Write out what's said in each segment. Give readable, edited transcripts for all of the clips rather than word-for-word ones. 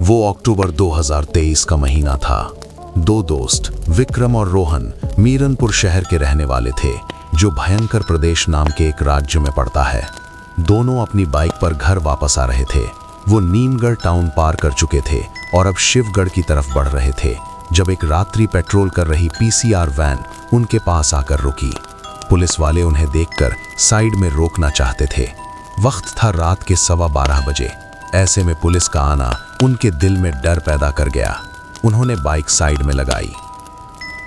वो अक्टूबर 2023 का महीना था। दो दोस्त विक्रम और रोहन मीरनपुर शहर के रहने वाले थे, जो भयंकर प्रदेश नाम के एक राज्य में पड़ता है। दोनों अपनी बाइक पर घर वापस आ रहे थे। वो नीमगढ़ टाउन पार कर चुके थे और अब शिवगढ़ की तरफ बढ़ रहे थे, जब एक रात्रि पेट्रोल कर रही पीसीआर वैन उनके पास आकर रुकी। पुलिस वाले उन्हें देखकर साइड में रोकना चाहते थे। वक्त था रात के 12:15 बजे। ऐसे में पुलिस का आना उनके दिल में डर पैदा कर गया। उन्होंने बाइक साइड में लगाई।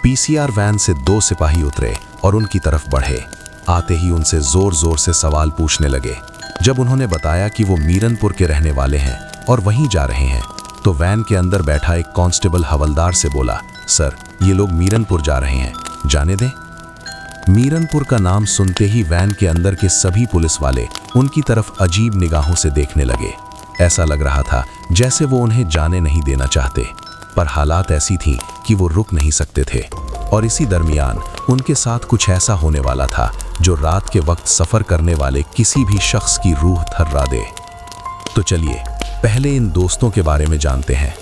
पीसीआर वैन से 2 सिपाही उतरे और उनकी तरफ बढ़े। आते ही उनसे जोर जोर से सवाल पूछने लगे। जब उन्होंने बताया कि वो मीरनपुर के रहने वाले हैं और वहीं जा रहे हैं, तो वैन के अंदर बैठा एक कांस्टेबल हवलदार से बोला, सर, ये लोग मीरनपुर जा रहे हैं, जाने दें। मीरनपुर का नाम सुनते ही वैन के अंदर के सभी पुलिस वाले उनकी तरफ अजीब निगाहों से देखने लगे। ऐसा लग रहा था जैसे वो उन्हें जाने नहीं देना चाहते, पर हालात ऐसी थी कि वो रुक नहीं सकते थे। और इसी दरमियान उनके साथ कुछ ऐसा होने वाला था जो रात के वक्त सफर करने वाले किसी भी शख्स की रूह थर्रा दे। तो चलिए पहले इन दोस्तों के बारे में जानते हैं।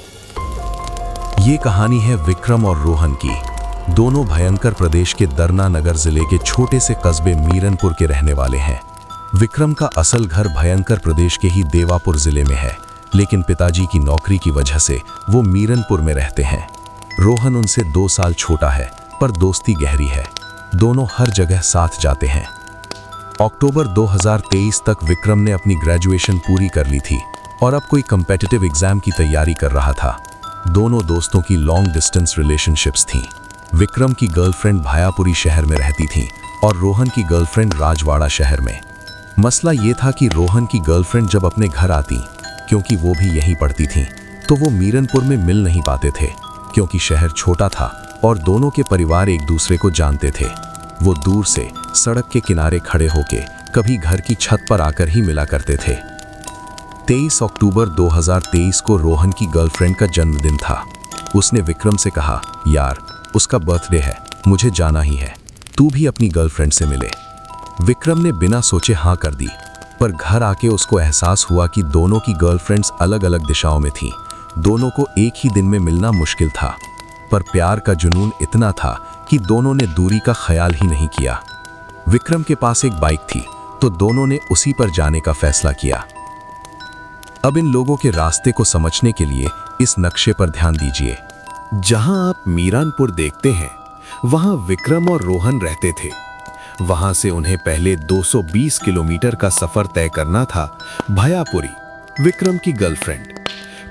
ये कहानी है विक्रम और रोहन की। दोनों भयंकर प्रदेश के दरना नगर जिले के छोटे से कस्बे मीरनपुर के रहने वाले हैं। विक्रम का असल घर भयंकर प्रदेश के ही देवापुर जिले में है, लेकिन पिताजी की नौकरी की वजह से वो मीरनपुर में रहते हैं। रोहन उनसे 2 साल छोटा है, पर दोस्ती गहरी है। दोनों हर जगह साथ जाते हैं। अक्टूबर 2023 तक विक्रम ने अपनी ग्रेजुएशन पूरी कर ली थी और अब कोई कॉम्पिटिटिव एग्जाम की तैयारी कर रहा था। दोनों दोस्तों की लॉन्ग डिस्टेंस रिलेशनशिप्स थीं। विक्रम की गर्लफ्रेंड भायापुरी शहर में रहती थी और रोहन की गर्लफ्रेंड राजवाड़ा शहर में। मसला ये था कि रोहन की गर्लफ्रेंड जब अपने घर आती, क्योंकि वो भी यहीं पढ़ती थी, तो वो मीरनपुर में मिल नहीं पाते थे, क्योंकि शहर छोटा था और दोनों के परिवार एक दूसरे को जानते थे। वो दूर से सड़क के किनारे खड़े होके कभी घर की छत पर आकर ही मिला करते थे। 23 अक्टूबर 2023 को रोहन की गर्लफ्रेंड का जन्मदिन था। उसने विक्रम से कहा, यार, उसका बर्थडे है, मुझे जाना ही है, तू भी अपनी गर्लफ्रेंड से मिले। विक्रम ने बिना सोचे हाँ कर दी, पर घर आके उसको एहसास हुआ कि दोनों की गर्लफ्रेंड्स अलग अलग दिशाओं में थीं। दोनों को एक ही दिन में मिलना मुश्किल था, पर प्यार का जुनून इतना था कि दोनों ने दूरी का ख्याल ही नहीं किया। विक्रम के पास एक बाइक थी, तो दोनों ने उसी पर जाने का फैसला किया। अब इन लोगों के रास्ते को समझने के लिए इस नक्शे पर ध्यान दीजिए। जहां आप मीरनपुर देखते हैं, वहां विक्रम और रोहन रहते थे। वहां से उन्हें पहले 220 किलोमीटर का सफर तय करना था भयापुरी, विक्रम की गर्लफ्रेंड।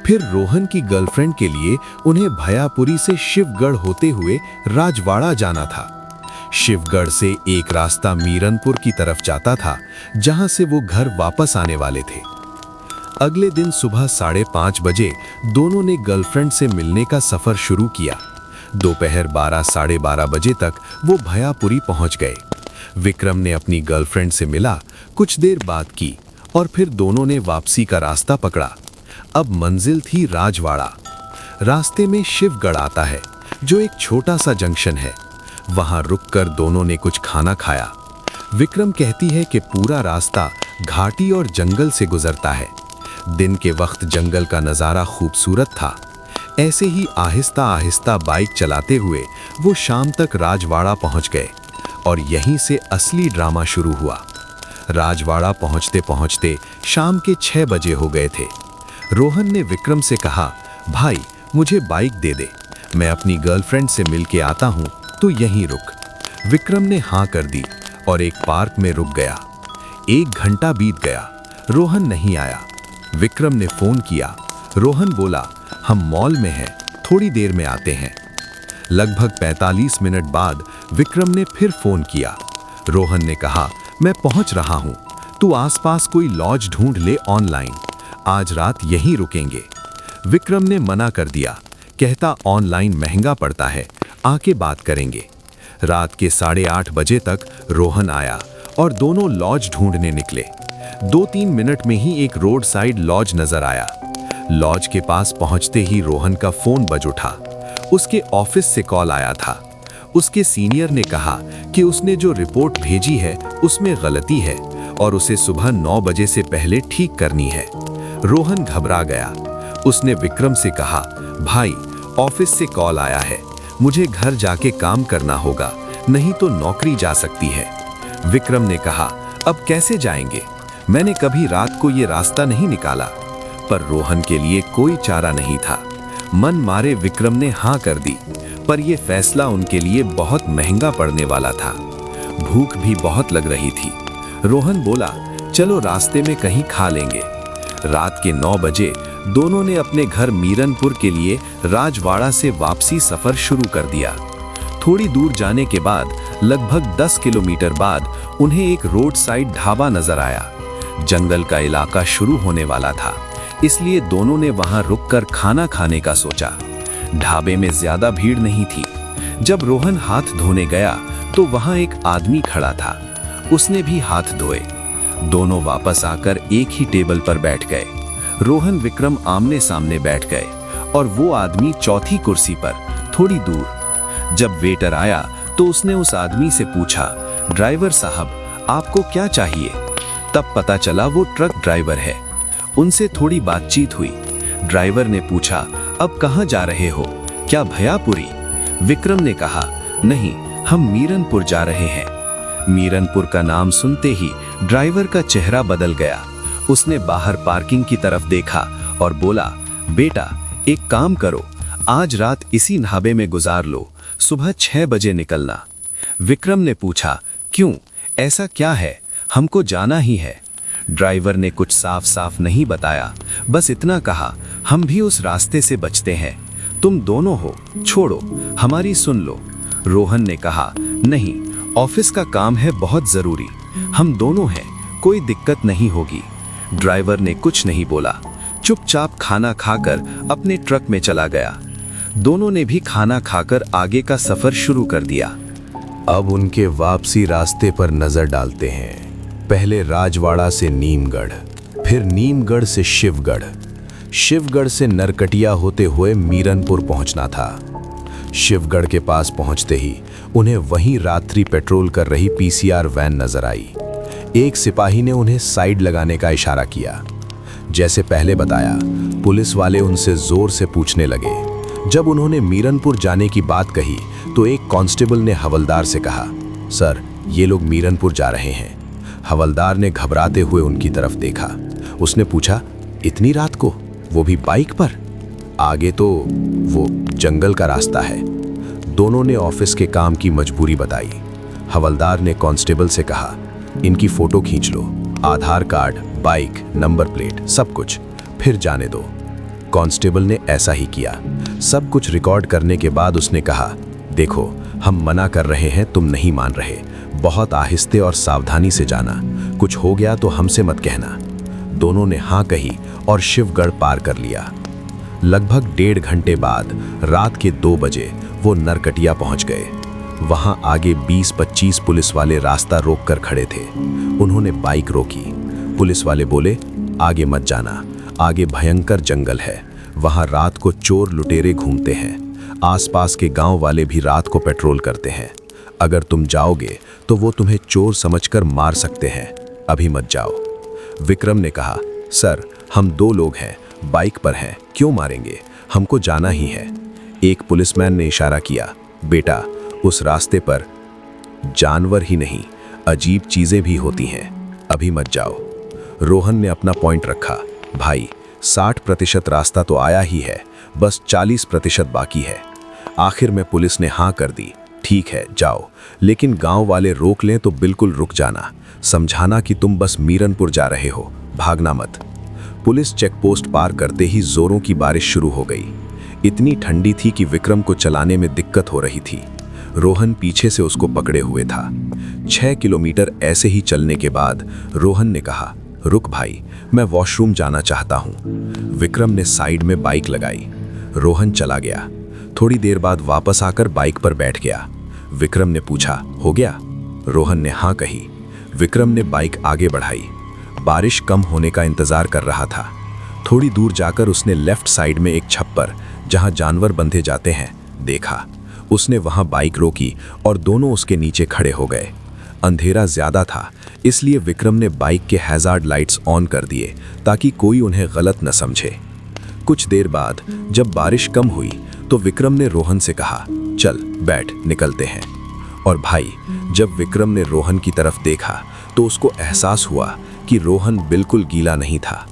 फिर रोहन की गर्लफ्रेंड के लिए उन्हें भयापुरी से शिवगढ़ होते हुए राजवाड़ा जाना था। शिवगढ़ से एक रास्ता मीरनपुर की तरफ जाता था, जहां से वो घर वापस आने वाले थे। अगले दिन सुबह 5:30 बजे दोनों ने गर्लफ्रेंड से मिलने का सफर शुरू किया। दोपहर 12 साढ़े 12 बजे तक वो भयापुरी पहुंच गए। विक्रम ने अपनी गर्लफ्रेंड से मिला, कुछ देर बात की और फिर दोनों ने वापसी का रास्ता पकड़ा। अब मंजिल थी राजवाड़ा। रास्ते में शिवगढ़ आता है, जो एक छोटा सा जंक्शन है। वहां रुककर दोनों ने कुछ खाना खाया। विक्रम कहती है कि पूरा रास्ता घाटी और जंगल से गुजरता है। दिन के वक्त जंगल का नज़ारा खूबसूरत था। ऐसे ही आहिस्ता आहिस्ता बाइक चलाते हुए वो शाम तक राजवाड़ा पहुंच गए और यहीं से असली ड्रामा शुरू हुआ। राजवाड़ा पहुंचते पहुंचते शाम के 6 बजे हो गए थे। रोहन ने विक्रम से कहा, भाई, मुझे बाइक दे दे, मैं अपनी गर्लफ्रेंड से मिल के आता हूं, तो यहीं रुक। विक्रम ने हाँ कर दी और एक पार्क में रुक गया। 1 घंटा बीत गया, रोहन नहीं आया। विक्रम ने फोन किया। रोहन बोला, हम मॉल में हैं, थोड़ी देर में आते हैं। लगभग 45 मिनट बाद विक्रम ने फिर फोन किया। रोहन ने कहा, मैं पहुंच रहा हूं, तू आसपास कोई लॉज ढूंढ ले ऑनलाइन, आज रात यहीं रुकेंगे। विक्रम ने मना कर दिया, कहता ऑनलाइन महंगा पड़ता है, आके बात करेंगे। रात के 8:30 बजे तक रोहन आया और दोनों लॉज ढूंढने निकले। 2-3 मिनट में ही एक रोड साइड लॉज नजर आया। लॉज के पास पहुंचते ही रोहन का फोन बज उठा। उसके ऑफिस से कॉल आया था। उसके सीनियर ने कहा कि उसने जो रिपोर्ट भेजी है उसमें गलती है और उसे सुबह 9 बजे से पहले ठीक करनी है। रोहन घबरा गया। उसने विक्रम से कहा, भाई ऑफिस से कॉल आया है, मुझे घर जाके काम करना होगा, नहीं तो नौकरी जा सकती है। विक्रम ने कहा, अब कैसे जाएंगे? मैंने कभी रात को ये रास्ता नहीं निकाला। पर रोहन के लिए कोई चारा नहीं था। मन मारे विक्रम ने हाँ कर दी, पर यह फैसला उनके लिए बहुत महंगा पड़ने वाला था। भूख भी बहुत लग रही थी। रोहन बोला, चलो रास्ते में कहीं खा लेंगे। रात के 9 बजे दोनों ने अपने घर मीरनपुर के लिए राजवाड़ा से वापसी सफर शुरू कर दिया। थोड़ी दूर जाने के बाद लगभग 10 किलोमीटर बाद उन्हें एक रोड साइड ढाबा नजर आया। जंगल का इलाका शुरू होने वाला था, इसलिए दोनों ने वहां रुककर खाना खाने का सोचा। ढाबे में ज्यादा भीड़ नहीं थी। जब रोहन हाथ धोने गया तो वहां एक आदमी खड़ा था। उसने भी हाथ धोए। दोनों वापस आकर एक ही टेबल पर बैठ गए। रोहन विक्रम आमने सामने बैठ गए और वो आदमी चौथी कुर्सी पर थोड़ी दूर। जब वेटर आया तो उसने उस आदमी से पूछा, ड्राइवर साहब आपको क्या चाहिए? तब पता चला वो ट्रक ड्राइवर है। उनसे थोड़ी बातचीत हुई। ड्राइवर ने पूछा, अब कहाँ जा रहे हो? क्या भयापुरी? विक्रम ने कहा, नहीं, हम मीरनपुर जा रहे हैं। मीरनपुर का नाम सुनते ही ड्राइवर का चेहरा बदल गया। उसने बाहर पार्किंग की तरफ देखा और बोला, बेटा एक काम करो, आज रात इसी ढाबे में गुजार लो, सुबह 6 बजे निकलना। विक्रम ने पूछा, क्यों, ऐसा क्या है? हमको जाना ही है। ड्राइवर ने कुछ साफ साफ नहीं बताया, बस इतना कहा, हम भी उस रास्ते से बचते हैं, तुम दोनों हो, छोड़ो, हमारी सुन लो। रोहन ने कहा, नहीं, ऑफिस का काम है बहुत जरूरी, हम दोनों हैं, कोई दिक्कत नहीं होगी। ड्राइवर ने कुछ नहीं बोला, चुपचाप खाना खाकर अपने ट्रक में चला गया। दोनों ने भी खाना खाकर आगे का सफर शुरू कर दिया। अब उनके वापसी रास्ते पर नजर डालते हैं। पहले राजवाड़ा से नीमगढ़, फिर नीमगढ़ से शिवगढ़, शिवगढ़ से नरकटिया होते हुए मीरनपुर पहुंचना था। शिवगढ़ के पास पहुंचते ही उन्हें वहीं रात्रि पेट्रोल कर रही पीसीआर वैन नजर आई। एक सिपाही ने उन्हें साइड लगाने का इशारा किया। जैसे पहले बताया, पुलिस वाले उनसे जोर से पूछने लगे। जब उन्होंने मीरनपुर जाने की बात कही तो एक कांस्टेबल ने हवलदार से कहा, सर ये लोग मीरनपुर जा रहे हैं। हवलदार ने घबराते हुए उनकी तरफ देखा। उसने पूछा, इतनी रात को, वो भी बाइक पर? आगे तो वो जंगल का रास्ता है। दोनों ने ऑफिस के काम की मजबूरी बताई। हवलदार ने कांस्टेबल से कहा, इनकी फोटो खींच लो, आधार कार्ड, बाइक, नंबर प्लेट, सब कुछ, फिर जाने दो। कांस्टेबल ने ऐसा ही किया। सब कुछ रिकॉर्ड करने के बाद उसने कहा, देखो हम मना कर रहे हैं, तुम नहीं मान रहे, बहुत आहिस्ते और सावधानी से जाना, कुछ हो गया तो हमसे मत कहना। दोनों ने हाँ कही और शिवगढ़ पार कर लिया। लगभग 1.5 घंटे बाद रात के 2 बजे वो नरकटिया पहुंच गए। वहां आगे 20-25 पुलिस वाले रास्ता रोक कर खड़े थे। उन्होंने बाइक रोकी। पुलिस वाले बोले, आगे मत जाना, आगे भयंकर जंगल है, वहां रात को चोर लुटेरे घूमते हैं, आसपास के गांव वाले भी रात को पेट्रोल करते हैं, अगर तुम जाओगे तो वो तुम्हें चोर समझकर मार सकते हैं, अभी मत जाओ। विक्रम ने कहा, सर हम 2 लोग हैं, बाइक पर हैं, क्यों मारेंगे, हमको जाना ही है। एक पुलिसमैन ने इशारा किया, बेटा उस रास्ते पर जानवर ही नहीं, अजीब चीजें भी होती हैं, अभी मत जाओ। रोहन ने अपना पॉइंट रखा, भाई 60% रास्ता तो आया ही है, बस 40% बाकी है। आखिर में पुलिस ने हाँ कर दी, ठीक है जाओ, लेकिन गांव वाले रोक लें तो बिल्कुल रुक जाना, समझाना कि तुम बस मीरनपुर जा रहे हो, भागना मत। पुलिस चेकपोस्ट पार करते ही जोरों की बारिश शुरू हो गई। इतनी ठंडी थी कि विक्रम को चलाने में दिक्कत हो रही थी। रोहन पीछे से उसको पकड़े हुए था। 6 किलोमीटर ऐसे ही चलने के बाद रोहन ने कहा, रुक भाई, मैं वॉशरूम जाना चाहता हूँ। विक्रम ने साइड में बाइक लगाई। रोहन चला गया। थोड़ी देर बाद वापस आकर बाइक पर बैठ गया। विक्रम ने पूछा, हो गया? रोहन ने हाँ कही। विक्रम ने बाइक आगे बढ़ाई। बारिश कम होने का इंतजार कर रहा था। थोड़ी दूर जाकर उसने लेफ्ट साइड में एक छप्पर, जहां जानवर बंधे जाते हैं, देखा। उसने वहां बाइक रोकी और दोनों उसके नीचे खड़े हो गए। अंधेरा ज्यादा था, इसलिए विक्रम ने बाइक के हैजार्ड लाइट्स ऑन कर दिए ताकि कोई उन्हें गलत न समझे। कुछ देर बाद जब बारिश कम हुई तो विक्रम ने रोहन से कहा, चल बैठ, निकलते हैं। और भाई, जब विक्रम ने रोहन की तरफ देखा तो उसको एहसास हुआ कि रोहन बिल्कुल गीला नहीं था।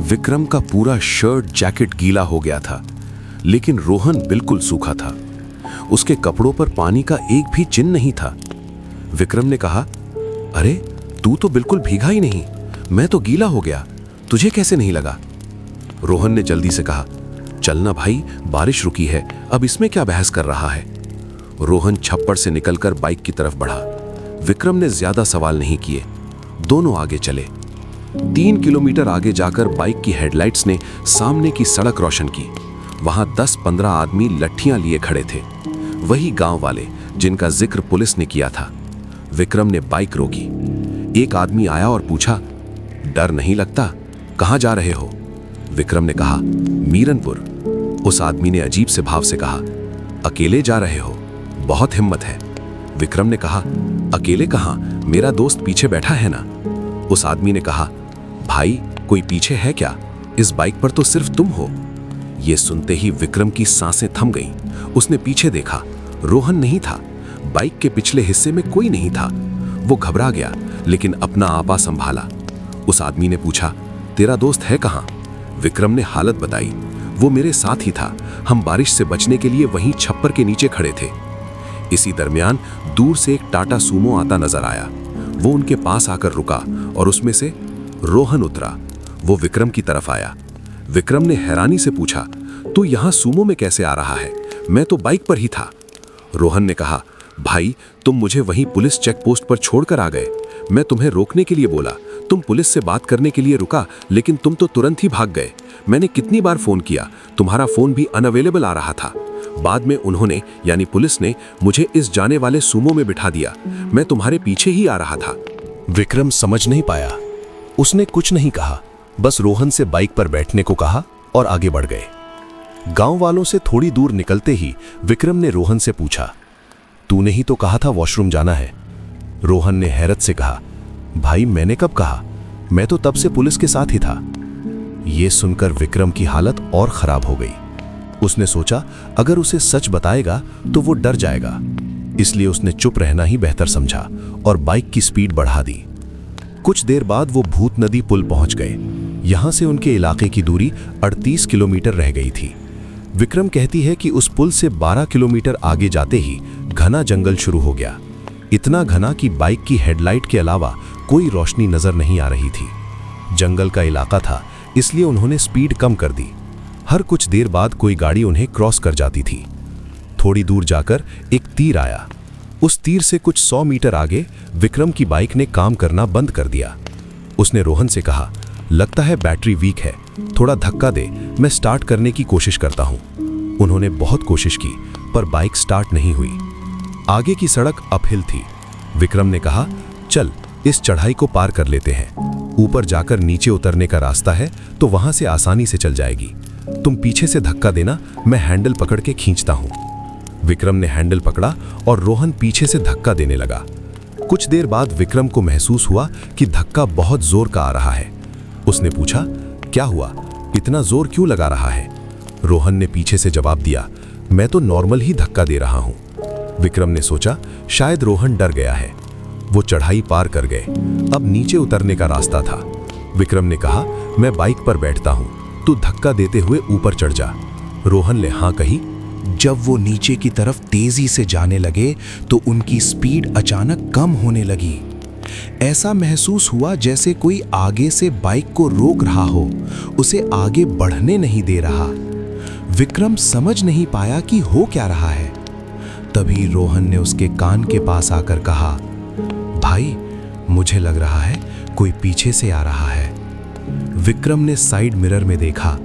विक्रम का पूरा शर्ट जैकेट गीला हो गया था, लेकिन रोहन बिल्कुल सूखा था। उसके कपड़ों पर पानी का एक भी चिन्ह नहीं था। विक्रम ने कहा, अरे तू तो बिल्कुल भीगा ही नहीं, मैं तो गीला हो गया, तुझे कैसे नहीं लगा? रोहन ने जल्दी से कहा, चलना भाई, बारिश रुकी है, अब इसमें क्या बहस कर रहा है। रोहन छप्पर से निकलकर बाइक की तरफ बढ़ा। विक्रम ने ज्यादा सवाल नहीं किए, दोनों आगे चले। 3 किलोमीटर आगे जाकर बाइक की हेडलाइट्स ने सामने की सड़क रोशन की। वहां 10-15 आदमी लट्ठियां लिए खड़े थे, वही गांव वाले जिनका जिक्र पुलिस ने किया था। विक्रम ने बाइक रोकी। एक आदमी आया और पूछा, डर नहीं लगता, कहां जा रहे हो? विक्रम ने कहा, मीरनपुर। उस आदमी ने अजीब से भाव से कहा, अकेले जा रहे हो? बहुत हिम्मत है। विक्रम ने कहा, अकेले कहां, मेरा दोस्त पीछे बैठा है ना। उस आदमी ने कहा, भाई कोई पीछे है क्या? इस बाइक पर तो सिर्फ तुम हो। यह सुनते ही विक्रम की सांसें थम गईं। उसने पीछे देखा, रोहन नहीं था। बाइक के पिछले हिस्से में कोई नहीं था। वो घबरा गया, लेकिन अपना आपा संभाला। उस आदमी ने पूछा, तेरा दोस्त है कहां? विक्रम ने हालत बताई, वो मेरे साथ ही था, हम बारिश से बचने के लिए वहीं छप्पर के नीचे खड़े थे। इसी दरमियान दूर से एक टाटा सूमो आता नजर आया। वो उनके पास आकर रुका और उसमें से रोहन उतरा। वो विक्रम की तरफ आया। विक्रम ने हैरानी से पूछा, तू यहां सूमो में कैसे आ रहा है? मैं तो बाइक पर ही था। रोहन ने कहा, भाई तुम मुझे वहीं पुलिस चेक पोस्ट पर छोड़कर आ गए। मैं तुम्हें रोकने के लिए बोला, तुम पुलिस से बात करने के लिए रुका, लेकिन तुम तो तुरंत ही भाग गए। मैंने कितनी बार फोन किया, तुम्हारा फोन भी अनअवेलेबल आ रहा था। बाद में उन्होंने यानी पुलिस ने मुझे इस जाने वाले सूमो में बिठा दिया। मैं तुम्हारे पीछे ही आ रहा था। विक्रम समझ नहीं पाया। उसने कुछ नहीं कहा, बस रोहन से बाइक पर बैठने को कहा और आगे बढ़ गए। गांव वालों से थोड़ी दूर निकलते ही विक्रम ने रोहन से पूछा, तूने ही तो कहा था वॉशरूम जाना है। रोहन ने हैरत से कहा, भाई मैंने कब कहा, मैं तो तब से पुलिस के साथ ही था। यह सुनकर विक्रम की हालत और खराब हो गई। उसने सोचा अगर उसे सच बताएगा तो वो डर जाएगा, इसलिए उसने चुप रहना ही बेहतर समझा और बाइक की स्पीड बढ़ा दी। कुछ देर बाद वो भूत नदी पुल पहुंच गए। यहां से उनके इलाके की दूरी 38 किलोमीटर रह गई थी। विक्रम कहती है कि उस पुल से 12 किलोमीटर आगे जाते ही घना जंगल शुरू हो गया। इतना घना कि बाइक की हेडलाइट के अलावा कोई रोशनी नजर नहीं आ रही थी। जंगल का इलाका था, इसलिए उन्होंने स्पीड कम कर दी। हर कुछ देर बाद कोई गाड़ी उन्हें क्रॉस कर जाती थी। थोड़ी दूर जाकर एक तीर आया। उस तीर से कुछ 100 मीटर आगे विक्रम की बाइक ने काम करना बंद कर दिया। उसने रोहन से कहा, लगता है बैटरी वीक है, थोड़ा धक्का दे, मैं स्टार्ट करने की कोशिश करता हूं। उन्होंने बहुत कोशिश की पर बाइक स्टार्ट नहीं हुई। आगे की सड़क अपहिल थी। विक्रम ने कहा, चल इस चढ़ाई को पार कर लेते हैं। ऊपर जाकर नीचे उतरने का रास्ता है तो वहां से आसानी से चल जाएगी। तुम पीछे से धक्का देना, मैं हैंडल पकड़ के खींचता हूं। विक्रम ने हैंडल पकड़ा और रोहन पीछे से धक्का देने लगा। कुछ देर बाद विक्रम को महसूस हुआ कि धक्का बहुत जोर का आ रहा है। उसने पूछा, क्या हुआ, इतना जोर क्यों लगा रहा है? रोहन ने पीछे से जवाब दिया, मैं तो नॉर्मल ही धक्का दे रहा हूं। विक्रम ने सोचा शायद रोहन डर गया है। वो चढ़ाई पार कर गए। अब नीचे उतरने का रास्ता था। विक्रम ने कहा, मैं बाइक पर बैठता हूं, तू धक्का देते हुए ऊपर चढ़ जा। रोहन ने हाँ कही। जब वो नीचे की तरफ तेजी से जाने लगे तो उनकी स्पीड अचानक कम होने लगी। ऐसा महसूस हुआ जैसे कोई आगे से बाइक को रोक रहा हो, उसे आगे बढ़ने नहीं दे रहा। विक्रम समझ नहीं पाया कि हो क्या रहा है। तभी रोहन ने उसके कान के पास आकर कहा, भाई मुझे लग रहा है कोई पीछे से आ रहा है। विक्रम ने साइड मिरर में देखा।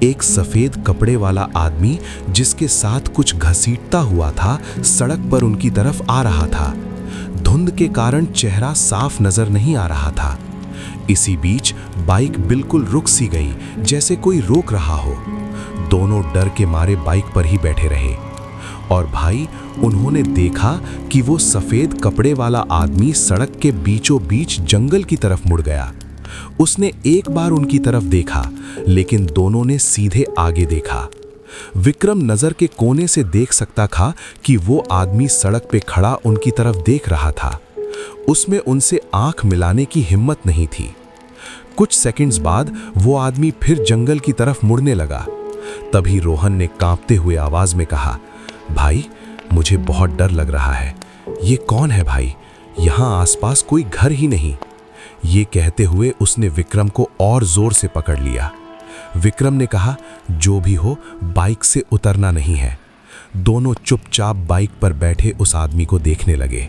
एक सफेद कपड़े वाला आदमी जिसके साथ कुछ घसीटता हुआ था सड़क पर उनकी तरफ आ रहा था। धुंध के कारण चेहरा साफ नजर नहीं आ रहा था। इसी बीच बाइक बिल्कुल रुक सी गई, जैसे कोई रोक रहा हो। दोनों डर के मारे बाइक पर ही बैठे रहे। और भाई, उन्होंने देखा कि वो सफेद कपड़े वाला आदमी सड़क के बीचों बीच जंगल की तरफ मुड़ गया। उसने एक बार उनकी तरफ देखा, लेकिन दोनों ने सीधे आगे देखा। विक्रम नजर के कोने से देख सकता था कि वो आदमी सड़क पे खड़ा उनकी तरफ देख रहा था। उसमें उनसे आंख मिलाने की हिम्मत नहीं थी। कुछ सेकंड्स बाद वो आदमी फिर जंगल की तरफ मुड़ने लगा। तभी रोहन ने कांपते हुए आवाज में कहा, भाई मुझे बहुत डर लग रहा है। ये कौन है भाई? यहाँ आसपास कोई घर ही नहीं। ये कहते हुए उसने विक्रम को और जोर से पकड़ लिया। विक्रम ने कहा, जो भी हो बाइक से उतरना नहीं है। दोनों चुपचाप बाइक पर बैठे उस आदमी को देखने लगे।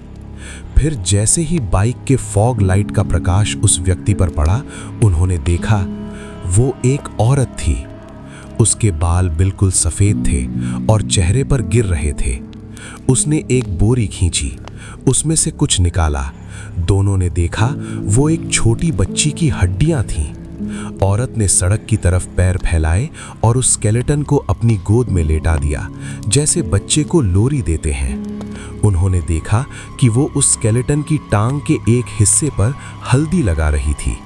फिर जैसे ही बाइक के फॉग लाइट का प्रकाश उस व्यक्ति पर पड़ा, उन्होंने देखा वो एक औरत थी। उसके बाल बिल्कुल सफेद थे और चेहरे पर गिर रहे थे। उसने एक बोरी खींची, उसमें से कुछ निकाला। दोनों ने देखा वो एक छोटी बच्ची की हड्डियां थीं। औरत ने सड़क की तरफ पैर फैलाए और उस स्केलेटन को अपनी गोद में लेटा दिया, जैसे बच्चे को लोरी देते हैं। उन्होंने देखा कि वो उस स्केलेटन की टांग के एक हिस्से पर हल्दी लगा रही थी।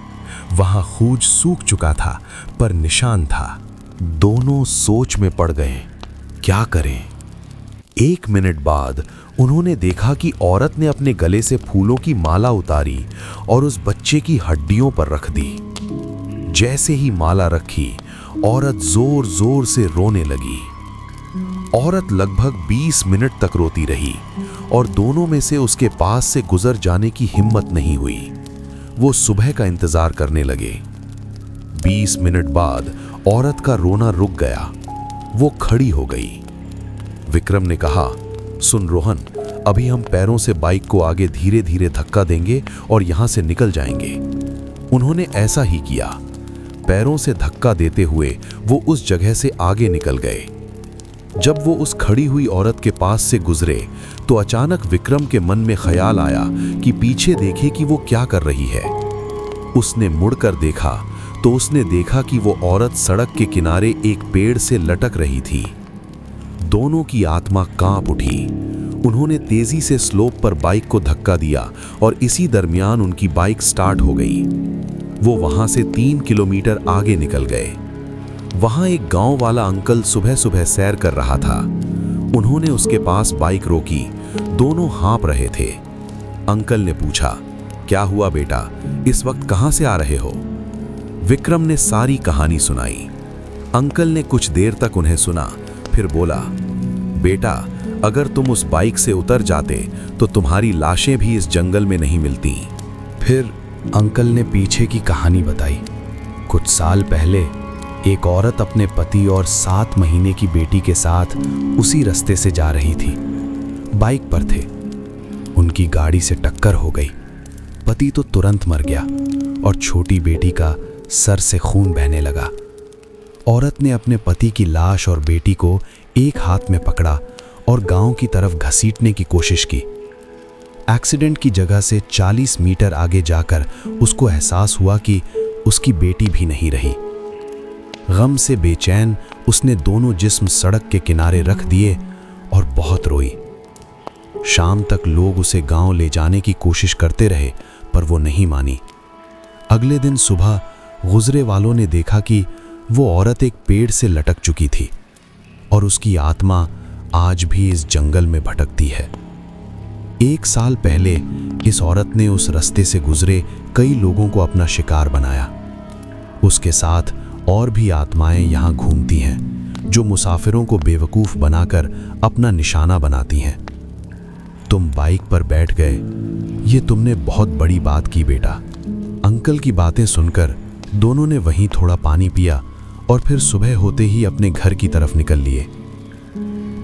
वहां खून सूख चुका था, पर निशान था। दोनों सोच में पड़ गए, क्या करें? 1 मिनट बाद उन्होंने देखा कि औरत ने अपने गले से फूलों की माला उतारी और उस बच्चे की हड्डियों पर रख दी। जैसे ही माला रखी, औरत जोर जोर से रोने लगी। औरत लगभग 20 मिनट तक रोती रही और दोनों में से उसके पास से गुजर जाने की हिम्मत नहीं हुई। वो सुबह का इंतजार करने लगे। 20 मिनट बाद औरत का रोना रुक गया। वो खड़ी हो गई। विक्रम ने कहा, सुन रोहन, अभी हम पैरों से बाइक को आगे धीरे धीरे धक्का देंगे और यहां से निकल जाएंगे। उन्होंने ऐसा ही किया। पैरों से धक्का देते हुए वो उस जगह से आगे निकल गए। जब वो उस खड़ी हुई औरत के पास से गुजरे तो अचानक विक्रम के मन में ख्याल आया कि पीछे देखे कि वो क्या कर रही है। उसने मुड़कर देखा तो उसने देखा कि वो औरत सड़क के किनारे एक पेड़ से लटक रही थी। दोनों की आत्मा कांप उठी। उन्होंने तेजी से स्लोप पर बाइक को धक्का दिया और इसी दरमियान उनकी बाइक स्टार्ट हो गई। वो वहां से 3 किलोमीटर आगे निकल गए। वहां एक गांव वाला अंकल सुबह सुबह सैर कर रहा था। उन्होंने उसके पास बाइक रोकी। दोनों हाँप रहे थे। अंकल ने पूछा, क्या हुआ बेटा, इस वक्त कहां से आ रहे हो? विक्रम ने सारी कहानी सुनाई। अंकल ने कुछ देर तक उन्हें सुना, फिर बोला, बेटा अगर तुम उस बाइक से उतर जाते तो तुम्हारी लाशें भी इस जंगल में नहीं मिलती। फिर अंकल ने पीछे की कहानी बताई। कुछ साल पहले एक औरत अपने पति और 7 महीने की बेटी के साथ उसी रास्ते से जा रही थी। बाइक पर थे। उनकी गाड़ी से टक्कर हो गई। पति तो तुरंत मर गया और छोटी बेटी का सर से खून बहने लगा। औरत ने अपने पति की लाश और बेटी को एक हाथ में पकड़ा और गांव की तरफ घसीटने की कोशिश की। एक्सीडेंट की जगह से 40 मीटर आगे जाकर उसको एहसास हुआ कि उसकी बेटी भी नहीं रही। गम से बेचैन उसने दोनों जिस्म सड़क के किनारे रख दिए और बहुत रोई। शाम तक लोग उसे गांव ले जाने की कोशिश करते रहे, पर वो नहीं मानी। अगले दिन सुबह गुजरे वालों ने देखा कि वो औरत एक पेड़ से लटक चुकी थी और उसकी आत्मा आज भी इस जंगल में भटकती है। 1 साल पहले इस औरत ने उस रास्ते से गुजरे कई लोगों को अपना शिकार बनाया। उसके साथ और भी आत्माएं यहाँ घूमती हैं, जो मुसाफिरों को बेवकूफ़ बनाकर अपना निशाना बनाती हैं। तुम बाइक पर बैठ गए, ये तुमने बहुत बड़ी बात की बेटा। अंकल की बातें सुनकर दोनों ने वहीं थोड़ा पानी पिया और फिर सुबह होते ही अपने घर की तरफ निकल लिए।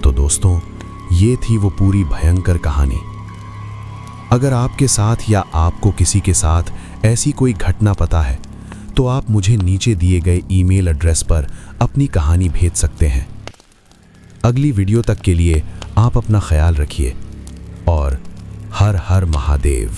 तो दोस्तों, ये थी वो पूरी भयंकर कहानी। अगर आपके साथ या आपको किसी के साथ ऐसी कोई घटना पता है तो आप मुझे नीचे दिए गए ईमेल एड्रेस पर अपनी कहानी भेज सकते हैं। अगली वीडियो तक के लिए आप अपना ख्याल रखिए और हर हर महादेव।